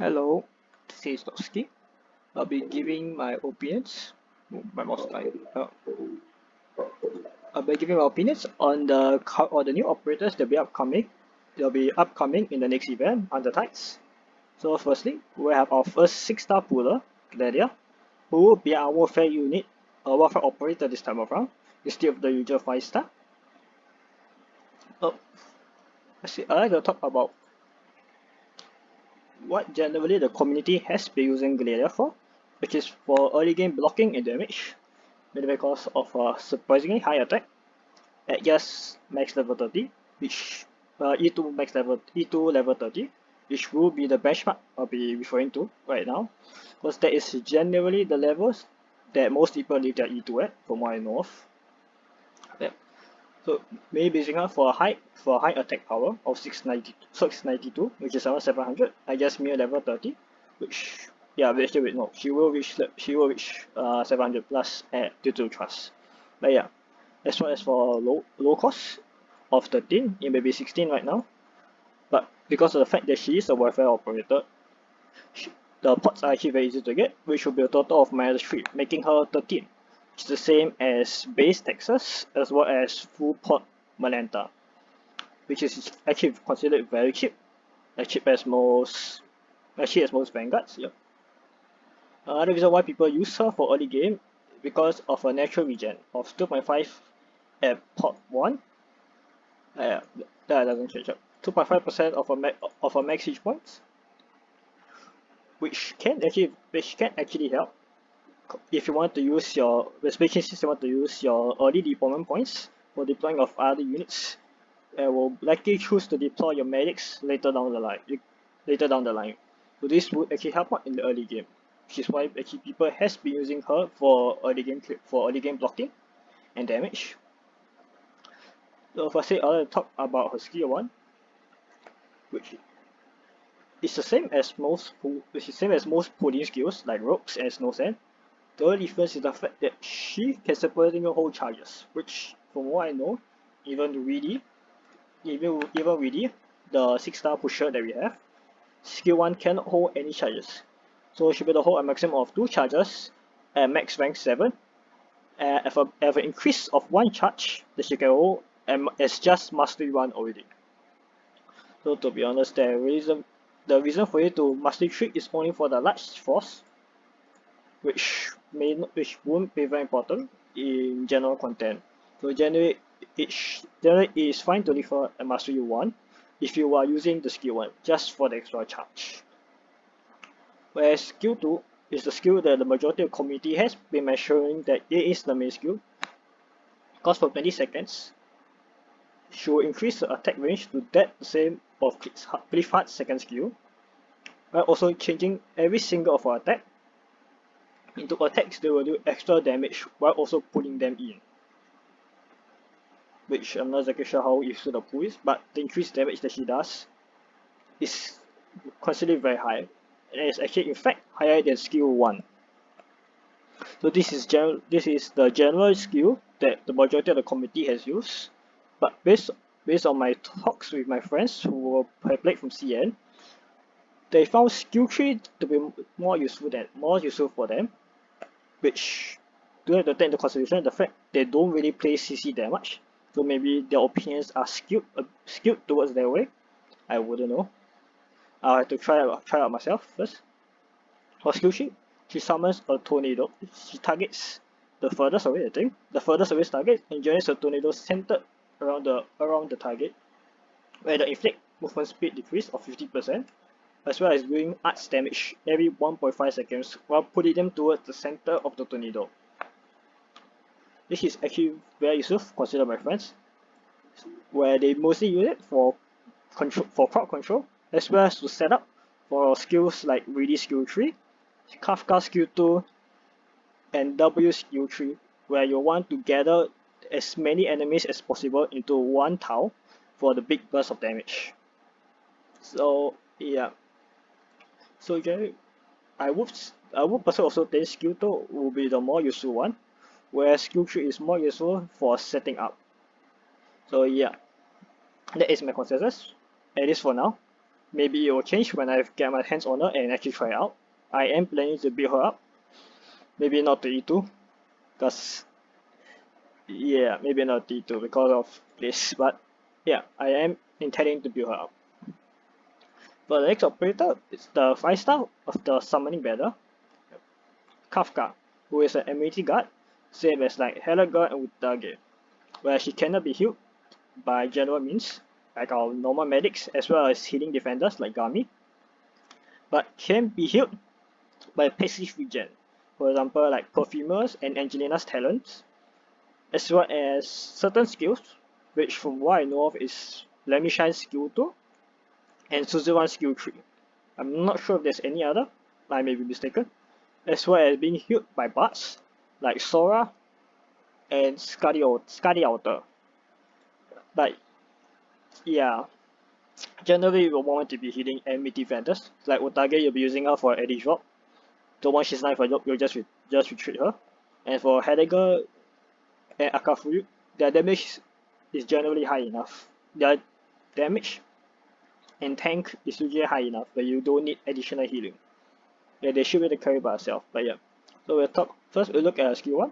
Hello, this is Dogcesy. I'll be giving my opinions. My mouse died. I'll be giving my opinions on the new operators that will be upcoming. They'll be upcoming in the next event, Arknights. So firstly, we have our first 6-star puller, Gladiia, who will be our warfare unit, a warfare operator this time around, instead of the usual 5-star. I'd like to talk about what generally the community has been using Gladiia for, which is for early game blocking and damage, mainly because of a surprisingly high attack at just max level 30, which E2 level 30, which will be the benchmark I'll be referring to right now, because that is generally the levels that most people leave their E2 at, from what I know of. Yep. So maybe basing out for a high attack power of 692, which is around 700, I just mere level 30, which actually wait, no, she will reach 700 plus due to trust. But yeah, as well as for low cost of 13, it may be 16 right now, but because of the fact that she is a warfare operator, the pots are actually very easy to get, which will be a total of -3, making her 13, which is the same as base Texas as well as full pot Malenta, which is actually considered very cheap, as cheap as most Vanguards. Yep. Another reason why people use her for early game because of a natural regen of 2.5 at pot 1. That doesn't change up. 2.5% of a max hit points, which can actually help if you want to use especially since you want to use your early deployment points for deploying of other units, and will likely choose to deploy your medics later down the line. So this would actually help out in the early game, which is why actually people has been using her for early game blocking and damage. So firstly, I'll like to talk about her skill 1, which is the same as most pulling skills like ropes and snow sand. The only difference is the fact that she can separate your whole charges, which from what I know, even Reedy, the 6-star pusher that we have, skill 1 cannot hold any charges. So she'll be able to hold a maximum of 2 charges at max rank 7, and have an increase of 1 charge that she can hold as just mastery 1 already. So to be honest, the reason for you to mastery 3 is only for the large force, which won't be very important in general content. So generally it is fine to defer a mastery 1 if you are using the skill 1 just for the extra charge. Whereas skill 2 is the skill that the majority of community has been measuring that it is the main skill, because for 20 seconds she will increase the attack range to that same of Cliffheart's second skill, while also changing every single of her attack into attacks that will do extra damage while also pulling them in. Which I'm not exactly sure how useful the pull is, but the increased damage that she does is considered very high, and it's actually in fact higher than skill 1. So this is the general skill that the majority of the community has used, but based on my talks with my friends who have played from CN, they found skill 3 to be more useful for them, which do have to take into consideration the fact they don't really play CC that much, so maybe their opinions are skewed towards their way. I wouldn't know. I'll have to try out myself first. For skill 3, she summons a tornado. She targets the furthest away target and generates a tornado centered around the target, where the inflict movement speed decrease of 50%, as well as doing arts damage every 1.5 seconds while putting them towards the center of the tornado. This is actually very useful considered by friends, where they mostly use it for crowd control, as well as to set up for skills like Reedy skill 3, Kafka skill 2, and W skill 3, where you want to gather as many enemies as possible into one tile for the big burst of damage. So yeah. So generally, I would personally also think skill 2 will be the more useful one, whereas skill 3 is more useful for setting up. So yeah, that is my consensus, at least for now. maybe it will change when I get my hands on her and actually try it out. I am planning to build her up. Maybe not to E2, because yeah, maybe not E2 because of this, but yeah, I am intending to build her up. For the next operator, it's the 5-star of the summoning banner, Kafka, who is an Emmity guard, same as like Hellagur and Utage, where she cannot be healed by general means, like our normal medics, as well as healing defenders like Gami, but can be healed by passive regen, for example like Perfumers and Angelina's talents, as well as certain skills, which from what I know of is Let Me Shine skill 2 and Suzuran skill 3. I'm not sure if there's any other, I may be mistaken, as well as being healed by bards like Sora and Skadi Alter. But yeah, generally we want to be healing enemy defenders. Like Utage, you'll be using her for AD drop. So once she's not for drop, you'll just retreat her. And for Hellagur and Akafuyu, their damage is generally high enough. Their damage and tank is usually high enough, but you don't need additional healing. Yeah, they should be able to carry by herself, but yeah. So we'll talk first. We'll look at her skill 1.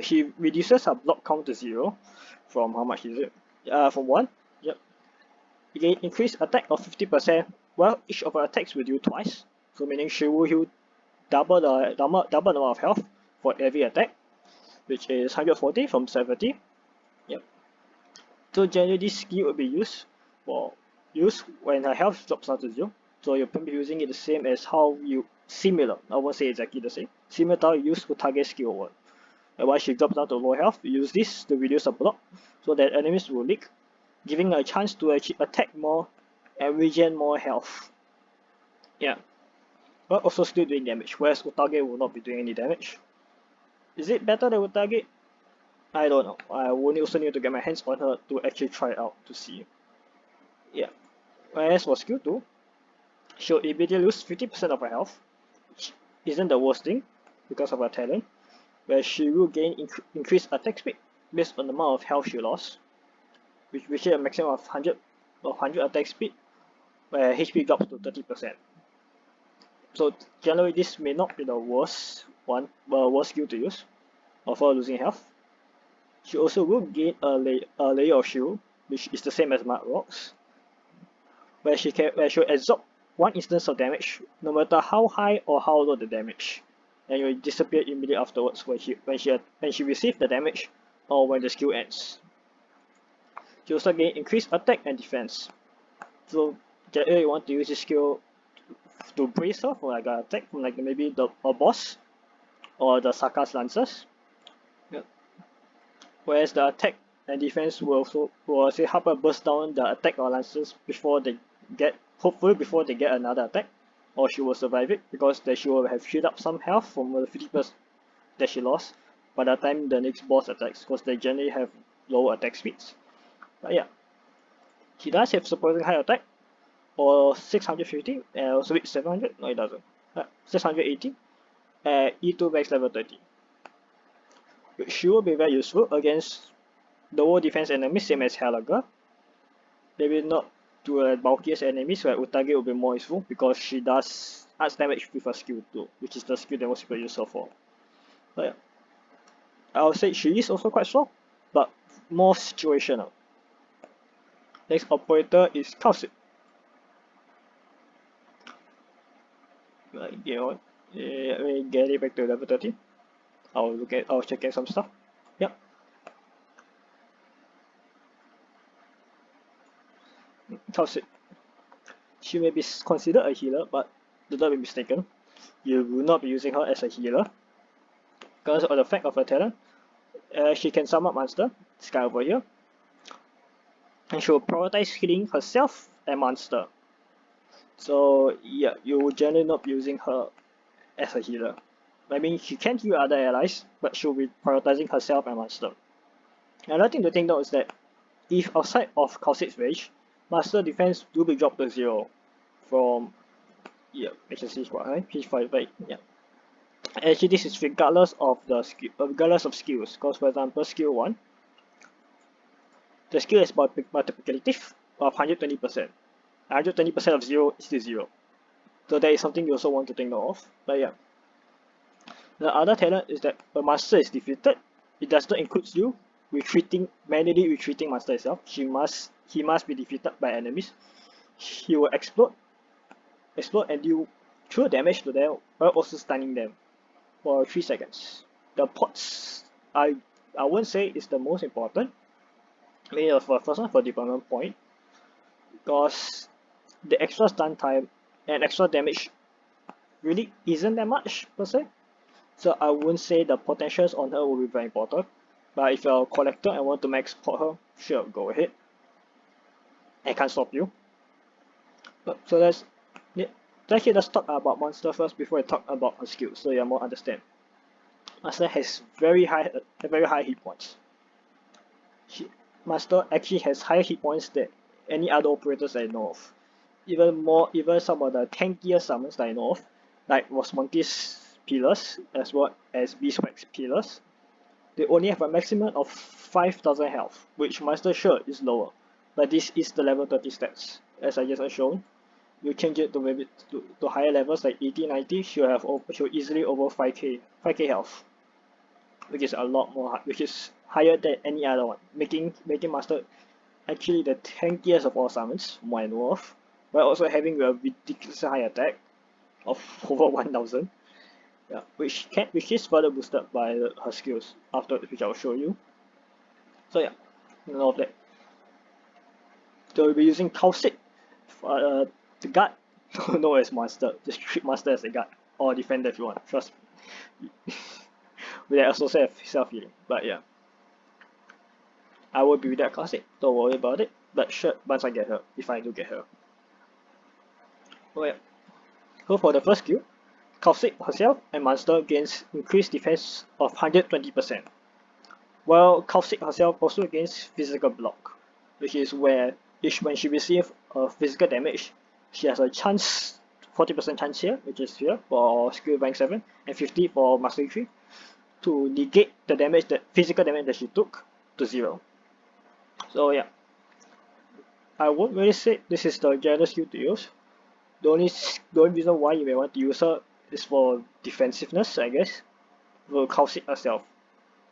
She reduces her block count to 0. From how much is it? From 1. Yep. You gain increased attack of 50%. Well, each of her attacks will do twice. So meaning she will heal double the number of health for every attack, which is 140 from 70. Yep. So generally this skill will be used when her health drops down to 0. So you'll be using it the same as how you similar. I won't say exactly the same. Similar to how you use Utage skill 1. And once she drops down to low health, you use this to reduce her block so that enemies will leak, giving her a chance to actually attack more and regen more health. Yeah. But also still doing damage, whereas Utage will not be doing any damage. Is it better than Utage? I don't know. I will also need to get my hands on her to actually try it out to see. Yeah. Whereas for skill 2, she'll immediately lose 50% of her health, which isn't the worst thing because of her talent, where she will gain increased attack speed based on the amount of health she lost, which reaches a maximum of 100 attack speed, where HP drops to 30%. So generally this may not be the worst skill to use, for losing health. She also will gain a layer of shield, which is the same as Mud Rocks, where she'll absorb 1 instance of damage, no matter how high or how low the damage, and it will disappear immediately afterwards when she receives the damage or when the skill ends. She also gain increased attack and defense. So generally you want to use this skill to brace her for like an attack from like maybe a boss or the Saka's Lancers. Yep. Whereas the attack and defense will also help her burst down the attack or Lancers before they get another attack, or she will survive it because she will have healed up some health from the 50% that she lost by the time the next boss attacks, because they generally have low attack speeds. But yeah, she does have surprising high attack, or 650, and also with 700. No, it doesn't. 680 at E2 max level 30, which will be very useful against lower defense enemies, same as Hellagur. Maybe not to a bulkiest enemies, where Utage will be more useful because she does arts damage with her skill 2, which is the skill that most people use her for. But yeah, I would say she is also quite strong, but more situational. Next operator is Kal'tsit. Let me get it back to level 30. I'll check out some stuff. Yep. Kal'tsit. She may be considered a healer, but do not be mistaken. You will not be using her as a healer because of the fact of her talent. She can summon monster, this guy over here, and she will prioritize healing herself and monster. So yeah, you will generally not be using her as a healer. I mean, she can heal other allies, but she'll be prioritizing herself and monster. Another thing to think note is that if outside of Kal'tsit's range, monster defense will be dropped to 0 from, yeah, HSC is what, right? P5, right? Yeah. Actually, this is regardless of skills. Because for example, skill 1, the skill is multiplicative of 120%. 120% of 0 is still 0. So that is something you also want to think of. But yeah. The other talent is that a master is defeated. It does not include you manually retreating master itself. He must be defeated by enemies. He will explode and deal true damage to them while also stunning them for 3 seconds. The pots I won't say is the most important. Maybe for first one for deployment point, because the extra stun time and extra damage really isn't that much per se. So I wouldn't say the potentials on her will be very important. But if you're a collector and want to max pot her, sure, go ahead. I can't stop you. So let's talk about monster first before I talk about her skills, so you more understand. Master has very high hit points. Master actually has higher hit points than any other operators I know of. Even some of the tankier summons that I know of, like Monkey's Pillars as well as Beeswax Pillars, they only have a maximum of 5,000 health, which Master sure is lower, but this is the level 30 stats. As I just shown, you change it to maybe to higher levels like 80, 90, she'll easily over 5k health, which is a lot more, which is higher than any other one, making Master actually the tankiest of all summons, from what I know of, while also having a ridiculously high attack of over 1000. Yeah, which is further boosted by her skills after, which I'll show you. So yeah, none of that. So we'll be using Kal'tsit, the guard, no as master. Just treat master as a guard or defender if you want. Trust me. With that associate self healing, but yeah, I will be with that Kal'tsit. Don't worry about it. But sure, once I get her, if I do get her. Oh yeah. So for the first skill, Kal'tsit herself and monster gains increased defense of 120%, while Kal'tsit herself also gains physical block, which is when she receives physical damage, she has a 40% chance here, which is here for skill rank 7, and 50 for mastery 3, to negate the physical damage that she took to 0. So yeah, I won't really say this is the general skill to use. The only reason why you may want to use her is for defensiveness, I guess, for Kal'tsit herself,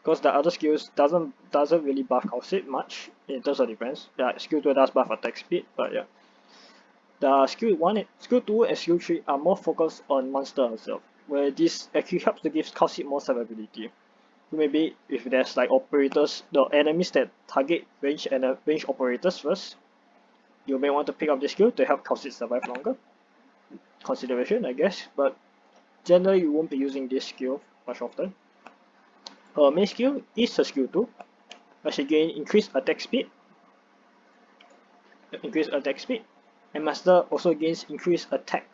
because the other skills doesn't really buff Kal'tsit much in terms of defense. Yeah, skill 2 does buff attack speed, but yeah, the skill 2 and skill 3 are more focused on monster herself, where this actually helps to give Kal'tsit more survivability. So maybe if there's like operators, the enemies that target range operators first, you may want to pick up this skill to help Kal'tsit survive longer. Consideration, I guess, but generally you won't be using this skill much often. Her main skill is her skill 2, where she gains increased attack speed, and master also gains increased attack,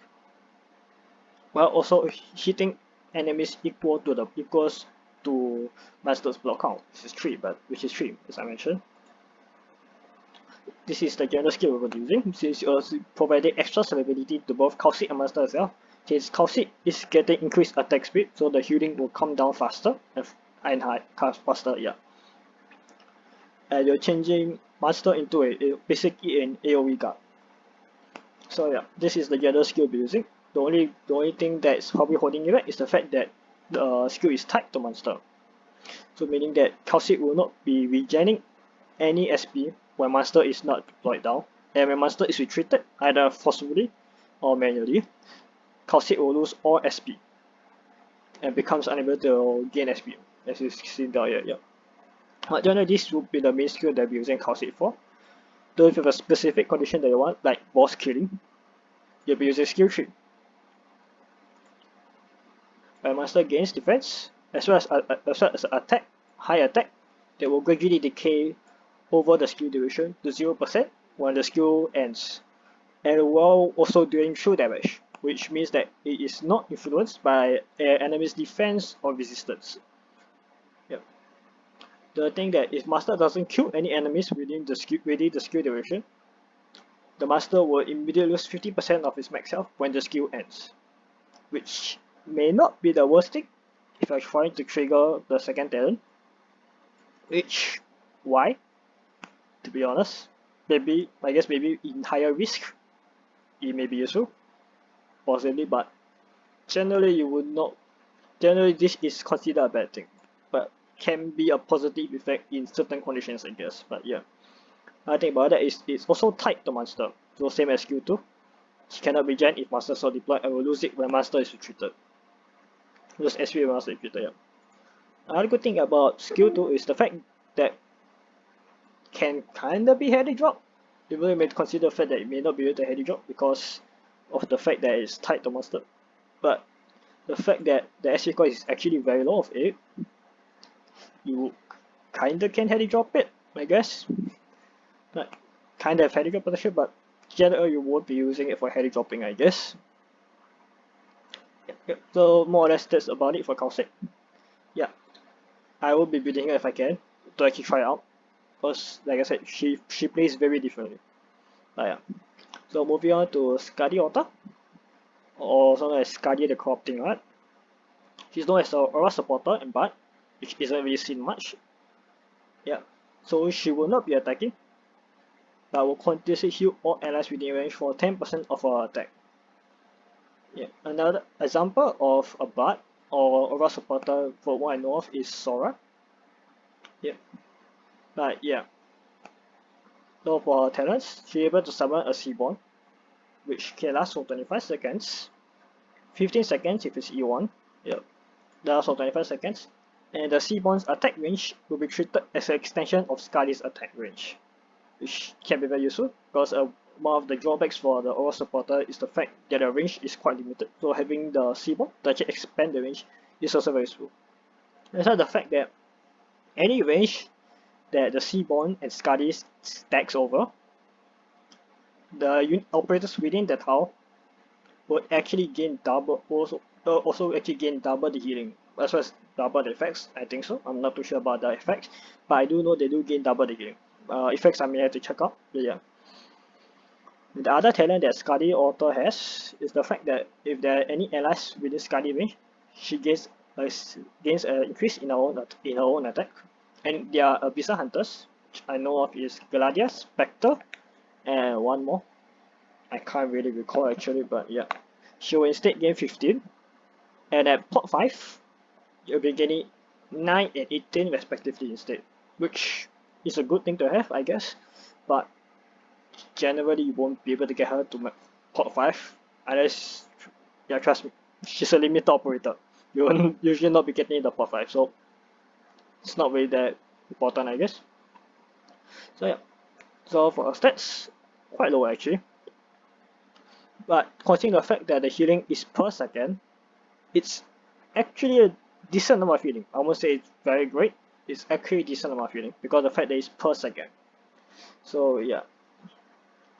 while also hitting enemies equals to master's block count, which is 3 as I mentioned. This is the general skill we're using, since it also providing extra survivability to both Kal'tsit and master itself. Since Kal'tsit is getting increased attack speed, so the healing will come down faster and faster, yeah. And you're changing master into basically an AoE guard. So yeah, this is the general skill we're using. The only thing that's probably holding it back is the fact that the skill is tied to monster. So meaning that Kal'tsit will not be regening any SP when master is not deployed down, and when master is retreated, either forcibly or manually, Kal'tsit will lose all SP and becomes unable to gain SP, as you see down here. Yeah. But generally, this will be the main skill that we're using Kal'tsit for. Though if you have a specific condition that you want, like boss killing, you'll be using skill 3. When master gains defense, as well as attack, high attack, that will gradually decay over the skill duration to 0% when the skill ends, and while also doing true damage, which means that it is not influenced by an enemy's defense or resistance. Yep. The thing that if master doesn't kill any enemies within the skill duration, the master will immediately lose 50% of his max health when the skill ends, which may not be the worst thing if you're trying to trigger the second talent. Why? To be honest, maybe in higher risk, it may be useful, possibly, but generally you would not. Generally, this is considered a bad thing, but can be a positive effect in certain conditions, I guess. But yeah, I think about that is it's also tied to monster, so same as skill 2. He cannot regen if master sword deployed and will lose it when master is retreated. Lose SP when master is retreated. Yeah. Another good thing about skill 2 is the fact that can kinda be heady drop. Even you may consider the fact that it may not be able to heady drop because of the fact that it's tied to monster. But the fact that the SP cost is actually very low of 8, you kinda can heady drop it, I guess. Like, kinda have heady drop potential, but generally you won't be using it for heady dropping, I guess. Yep. So more or less that's about it for Kal'tsit. Yeah, I will be building her if I can to actually try it out. Because like I said, she plays very differently. Yeah. So moving on to Skadi Alter, or also known as Skadi the Corrupting Heart. She's known as a aura supporter and bard, which isn't really seen much. Yeah. So she will not be attacking, but will continuously heal all allies within range for 10% of her attack. Yeah. Another example of a bard or aura supporter for what I know of is Sora. Yeah. But yeah. So for her talents, she's able to summon a Seaborn, which can last for 25 seconds, 15 seconds if it's E1, yep, that lasts for 25 seconds, and the Seaborn's attack range will be treated as an extension of Skadi's attack range, which can be very useful because one of the drawbacks for the Aura supporter is the fact that the range is quite limited, so having the Seaborn to actually expand the range is also very useful. Aside the fact that any range that the Seaborn and Skadi stacks over, the operators within that tile would actually gain double, also actually gain double the healing, as well as double the effects. I think so. I'm not too sure about the effects, but I do know they do gain double the healing. Effects I may have to check out. But yeah. The other talent that Skadi Alter has is the fact that if there are any allies within Skadi range, she gains an increase in her own attack. And they are Abyssal Hunters, which I know of is Gladiia, Spectre, and one more. I can't really recall actually, but yeah. She will instead gain 15, and at pot 5, you'll be gaining 9 and 18 respectively instead, which is a good thing to have, I guess, but generally you won't be able to get her to pot 5 unless, yeah, trust me, she's a limited operator. You will usually not be getting the pot 5, so it's not really that important, I guess. So yeah, so for her stats, quite low actually. But considering the fact that the healing is per second, it's actually a decent amount of healing. I won't say it's very great, it's actually a decent amount of healing because of the fact that it's per second. So yeah.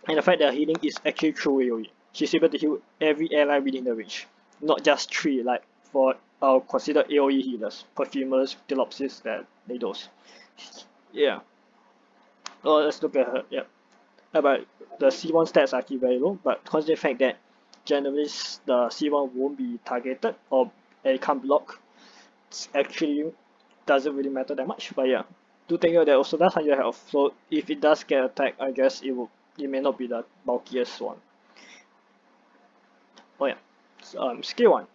And the fact that healing is actually through AoE. She's able to heal every ally within the range, not just 3 like for our considered AoE healers, perfumers, Telopsis, that they those. Yeah. Oh, let's look at her. Yeah. But the C1 stats are actually very low, but considering the fact that generally the C1 won't be targeted or it can't block, it actually doesn't really matter that much. But yeah, do take note that also does 100 health, so if it does get attacked, I guess it may not be the bulkiest one. Oh yeah, so, skill 1.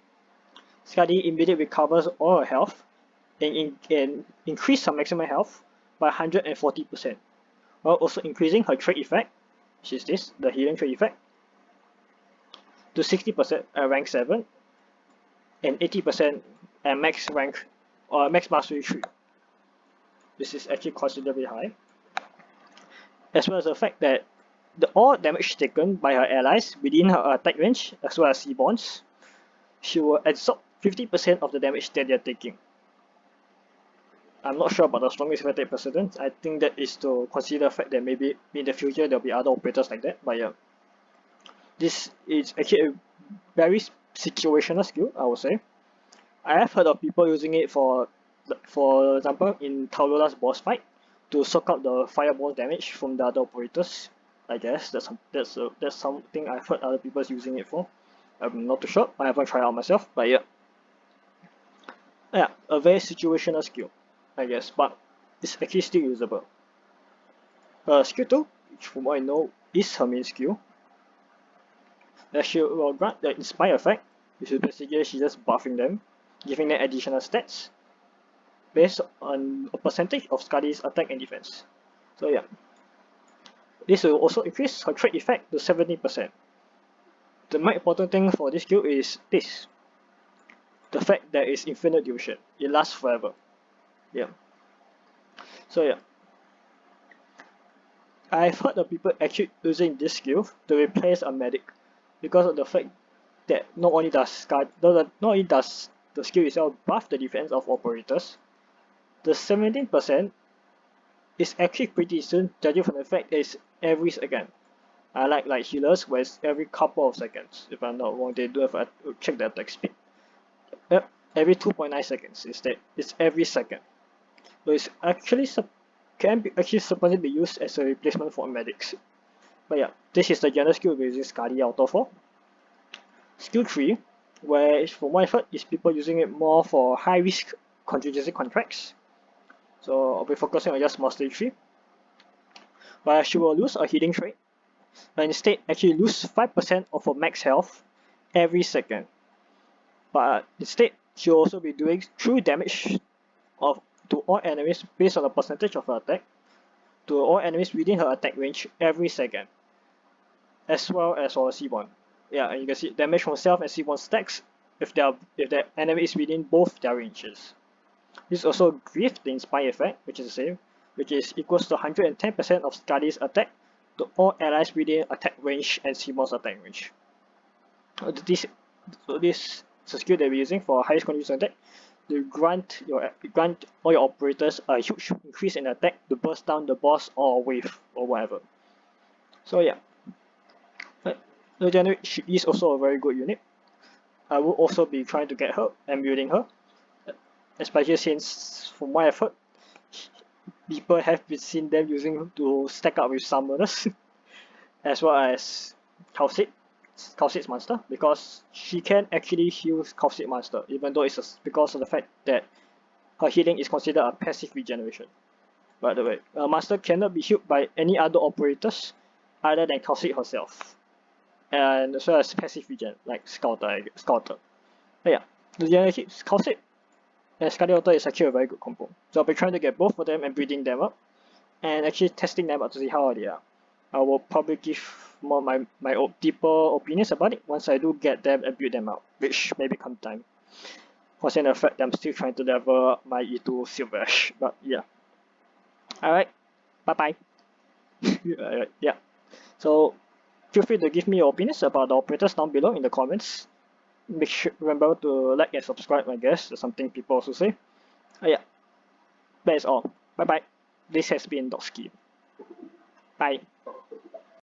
Skadi immediately recovers all her health and increase her maximum health by 140%. While also increasing her trait effect, which is this, the healing trait effect, to 60% at rank 7 and 80% at max rank or max mastery 3. This is actually considerably high. As well as the fact that all damage taken by her allies within her attack range, as well as Seaborns, she will absorb 50% of the damage that they are taking. I'm not sure about the strongest effective precedent. I think that is to consider the fact that maybe in the future there'll be other operators like that. But yeah, this is actually a very situational skill, I would say. I have heard of people using it for example, in Taurola's boss fight to soak up the fireball damage from the other operators. I guess that's something I've heard other people using it for. I'm not too sure. I haven't tried it out myself, but yeah. Yeah, a very situational skill, I guess, but it's actually still usable. Skill 2, which from what I know is her main skill, She will grant the Inspire effect, which is basically she's just buffing them, giving them additional stats based on a percentage of Skadi's attack and defense. So yeah, this will also increase her trait effect to 70%. The most important thing for this skill is this: the fact that it's infinite duration. It lasts forever. Yeah. So yeah, I've heard of people actually using this skill to replace a medic because of the fact that not only does the skill itself buff the defense of operators, the 17% is actually pretty soon, judging from the fact that it's every second. I like healers where it's every couple of seconds. If I'm not wrong, they do have to check the attack speed. Yep, every 2.9 seconds instead. It's every second. So it's actually can be actually supposed to be used as a replacement for medics. But yeah, this is the general skill we're using Skadi Alter for. Skill 3, where from what I've heard is people using it more for high risk contingency contracts. So I'll be focusing on just Mastery 3. Where she will lose a healing trait, but instead actually lose 5% of her max health every second. But instead, she'll also be doing true damage to all enemies based on the percentage of her attack, to all enemies within her attack range every second, as well as for C1. Yeah, and you can see damage from self and C1 stacks if the enemy is within both their ranges. This also gives the Inspire effect, which is the same, which is equals to 110% of Skadi's attack to all allies within attack range and C1's attack range. This is a skill that we're using for highest condition attack. To grant all your operators a huge increase in attack to burst down the boss or wave or whatever. So yeah, the generate she is also a very good unit. I will also be trying to get her and building her, especially since from what I've heard, people have been seen them using her to stack up with summoners, as well as Kal'tsit's monster, because she can actually heal Kal'tsit monster, even though it's because of the fact that her healing is considered a passive regeneration. By the way, a master cannot be healed by any other operators other than Kal'tsit herself, and as well as passive regen like Scouter. But yeah, the generation Kal'tsit and Skadi Alter is actually a very good combo. So I'll be trying to get both of them and breeding them up, and actually testing them out to see how they are. I will probably give more my deeper opinions about it once I do get them and build them out, which maybe come time. Considering the fact that I'm still trying to level up my E2 Silverish, but yeah. Alright, bye bye. Yeah. So feel free to give me your opinions about the operators down below in the comments. Make sure remember to like and subscribe, I guess. That's something people also say. Yeah. That is all. Bye bye. This has been Dogcesy. Bye.